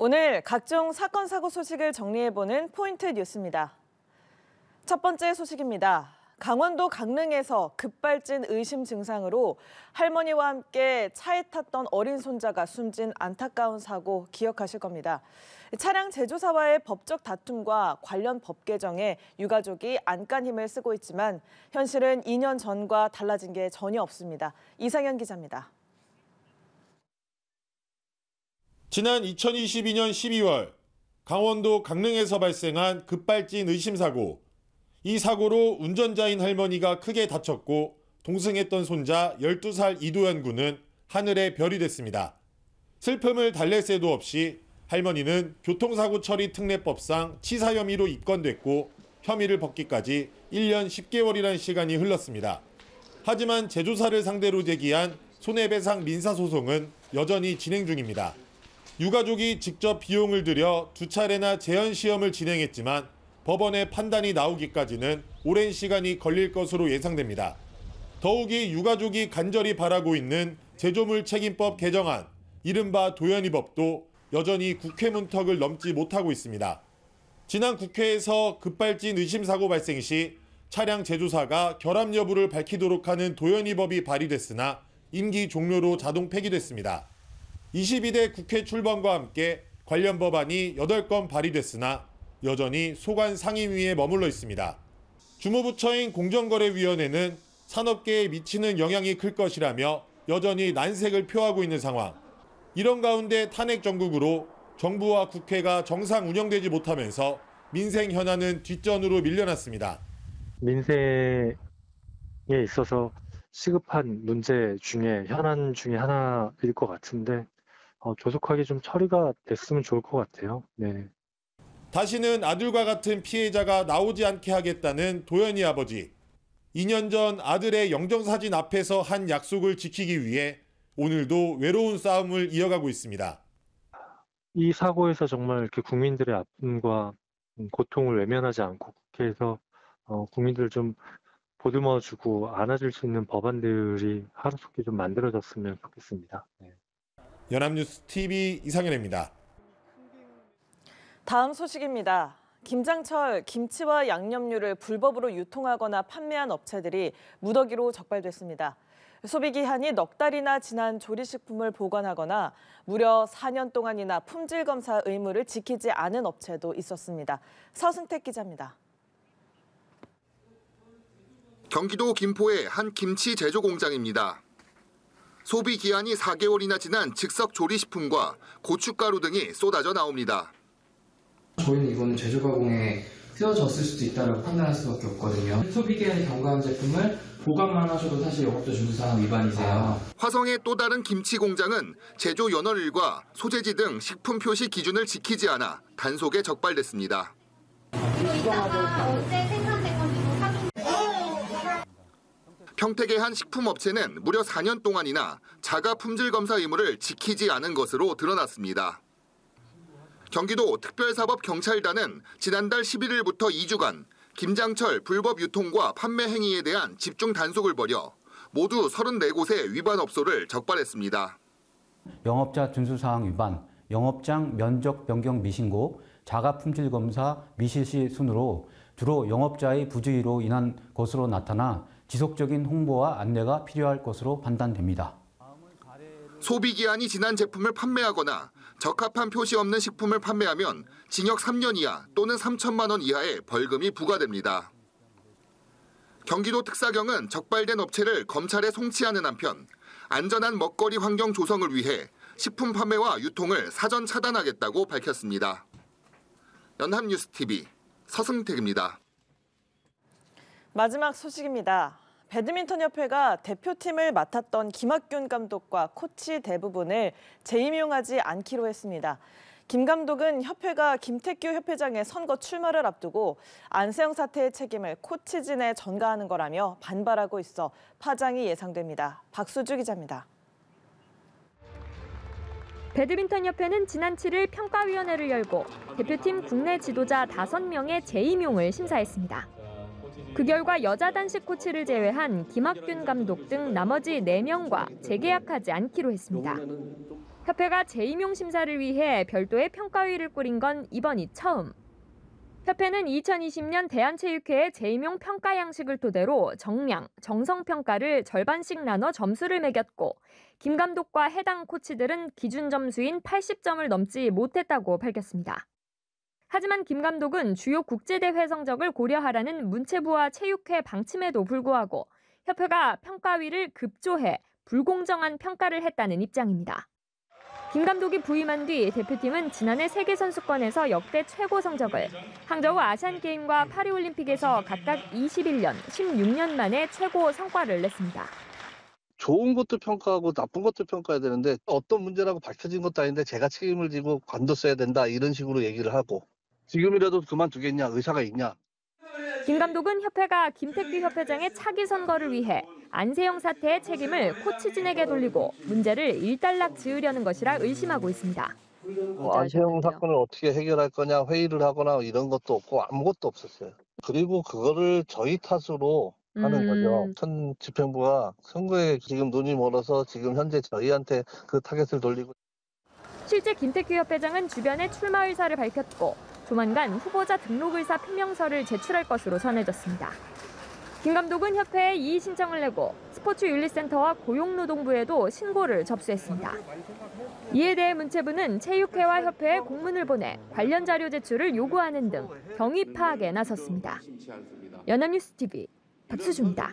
오늘 각종 사건, 사고 소식을 정리해보는 포인트 뉴스입니다. 첫 번째 소식입니다. 강원도 강릉에서 급발진 의심 증상으로 할머니와 함께 차에 탔던 어린 손자가 숨진 안타까운 사고 기억하실 겁니다. 차량 제조사와의 법적 다툼과 관련 법 개정에 유가족이 안간힘을 쓰고 있지만 현실은 2년 전과 달라진 게 전혀 없습니다. 이상현 기자입니다. 지난 2022년 12월 강원도 강릉에서 발생한 급발진 의심 사고. 이 사고로 운전자인 할머니가 크게 다쳤고 동승했던 손자 12살 이도현 군은 하늘의 별이 됐습니다. 슬픔을 달랠 새도 없이 할머니는 교통사고 처리 특례법상 치사 혐의로 입건됐고 혐의를 벗기까지 1년 10개월이라는 시간이 흘렀습니다. 하지만 제조사를 상대로 제기한 손해배상 민사소송은 여전히 진행 중입니다. 유가족이 직접 비용을 들여 2차례나 재현 시험을 진행했지만 법원의 판단이 나오기까지는 오랜 시간이 걸릴 것으로 예상됩니다. 더욱이 유가족이 간절히 바라고 있는 제조물 책임법 개정안, 이른바 도연이법도 여전히 국회 문턱을 넘지 못하고 있습니다. 지난 국회에서 급발진 의심 사고 발생 시 차량 제조사가 결함 여부를 밝히도록 하는 도연이법이 발의됐으나 임기 종료로 자동 폐기됐습니다. 22대 국회 출범과 함께 관련 법안이 8건 발의됐으나 여전히 소관 상임위에 머물러 있습니다. 주무부처인 공정거래위원회는 산업계에 미치는 영향이 클 것이라며 여전히 난색을 표하고 있는 상황. 이런 가운데 탄핵 정국으로 정부와 국회가 정상 운영되지 못하면서 민생 현안은 뒷전으로 밀려났습니다. 민생에 있어서 시급한 문제 중에 현안 중에 하나일 것 같은데 조속하게 좀 처리가 됐으면 좋을 것 같아요. 네. 다시는 아들과 같은 피해자가 나오지 않게 하겠다는 도연이 아버지. 2년 전 아들의 영정사진 앞에서 한 약속을 지키기 위해 오늘도 외로운 싸움을 이어가고 있습니다. 이 사고에서 정말 이렇게 국민들의 아픔과 고통을 외면하지 않고 국회에서 국민들을 좀 보듬어주고 안아줄 수 있는 법안들이 하루속히 좀 만들어졌으면 좋겠습니다. 네. 연합뉴스 TV 이상현입니다. 다음 소식입니다. 김장철 김치와 양념류를 불법으로 유통하거나 판매한 업체들이 무더기로 적발됐습니다. 소비기한이 넉 달이나 지난 조리식품을 보관하거나 무려 4년 동안이나 품질검사 의무를 지키지 않은 업체도 있었습니다. 서승택 기자입니다. 경기도 김포의 한 김치 제조 공장입니다. 소비기한이 4개월이나 지난 즉석 조리식품과 고춧가루 등이 쏟아져 나옵니다. 저희는 이거는 제조 가공에 쓰여졌을 수도 있다고 판단할 수밖에 없거든요. 소비기한이 경과한 제품을 보관만 하셔도 사실 영업자 준수사항 위반이세요. 화성의 또 다른 김치 공장은 제조 연월일과 소재지 등 식품 표시 기준을 지키지 않아 단속에 적발됐습니다. 평택의 한 식품업체는 무려 4년 동안이나 자가 품질검사 의무를 지키지 않은 것으로 드러났습니다. 경기도 특별사법경찰단은 지난달 11일부터 2주간 김장철 불법 유통과 판매 행위에 대한 집중 단속을 벌여 모두 34곳의 위반업소를 적발했습니다. 영업자 준수사항 위반, 영업장 면적 변경 미신고, 자가 품질검사 미실시 순으로 주로 영업자의 부주의로 인한 것으로 나타나 지속적인 홍보와 안내가 필요할 것으로 판단됩니다. 소비기한이 지난 제품을 판매하거나 적합한 표시 없는 식품을 판매하면 징역 3년 이하 또는 3천만 원 이하의 벌금이 부과됩니다. 경기도 특사경은 적발된 업체를 검찰에 송치하는 한편 안전한 먹거리 환경 조성을 위해 식품 판매와 유통을 사전 차단하겠다고 밝혔습니다. 연합뉴스TV 서승택입니다. 마지막 소식입니다. 배드민턴협회가 대표팀을 맡았던 김학균 감독과 코치 대부분을 재임용하지 않기로 했습니다. 김 감독은 협회가 김태규 협회장의 선거 출마를 앞두고 안세영 사태의 책임을 코치진에 전가하는 거라며 반발하고 있어 파장이 예상됩니다. 박수주 기자입니다. 배드민턴협회는 지난 7일 평가위원회를 열고 대표팀 국내 지도자 5명의 재임용을 심사했습니다. 그 결과 여자 단식 코치를 제외한 김학균 감독 등 나머지 4명과 재계약하지 않기로 했습니다. 협회가 재임용 심사를 위해 별도의 평가위를 꾸린 건 이번이 처음. 협회는 2020년 대한체육회의 재임용 평가 양식을 토대로 정량, 정성평가를 절반씩 나눠 점수를 매겼고 김 감독과 해당 코치들은 기준 점수인 80점을 넘지 못했다고 밝혔습니다. 하지만 김 감독은 주요 국제대회 성적을 고려하라는 문체부와 체육회 방침에도 불구하고 협회가 평가위를 급조해 불공정한 평가를 했다는 입장입니다. 김 감독이 부임한 뒤 대표팀은 지난해 세계선수권에서 역대 최고 성적을, 항저우 아시안게임과 파리올림픽에서 각각 21년, 16년 만에 최고 성과를 냈습니다. 좋은 것도 평가하고 나쁜 것도 평가해야 되는데 어떤 문제라고 밝혀진 것도 아닌데 제가 책임을 지고 관뒀어야 된다 이런 식으로 얘기를 하고 지금이라도 그만두겠냐 의사가 있냐. 김 감독은 협회가 김택규 협회장의 차기 선거를 위해 안세영 사태의 책임을 코치진에게 돌리고 문제를 일단락 지으려는 것이라 의심하고 있습니다. 안세영 사건을 어떻게 해결할 거냐 회의를 하거나 이런 것도 없고 아무것도 없었어요. 그리고 그거를 저희 탓으로 하는 거죠. 천 집행부가 선거에 지금 눈이 멀어서 지금 현재 저희한테 그 타겟을 돌리고. 실제 김택규 협회장은 주변에 출마 의사를 밝혔고 조만간 후보자 등록 의사 표명서를 제출할 것으로 전해졌습니다. 김 감독은 협회에 이의 신청을 내고 스포츠윤리센터와 고용노동부에도 신고를 접수했습니다. 이에 대해 문체부는 체육회와 협회에 공문을 보내 관련 자료 제출을 요구하는 등 경위 파악에 나섰습니다. 연합뉴스 TV 박수주입니다.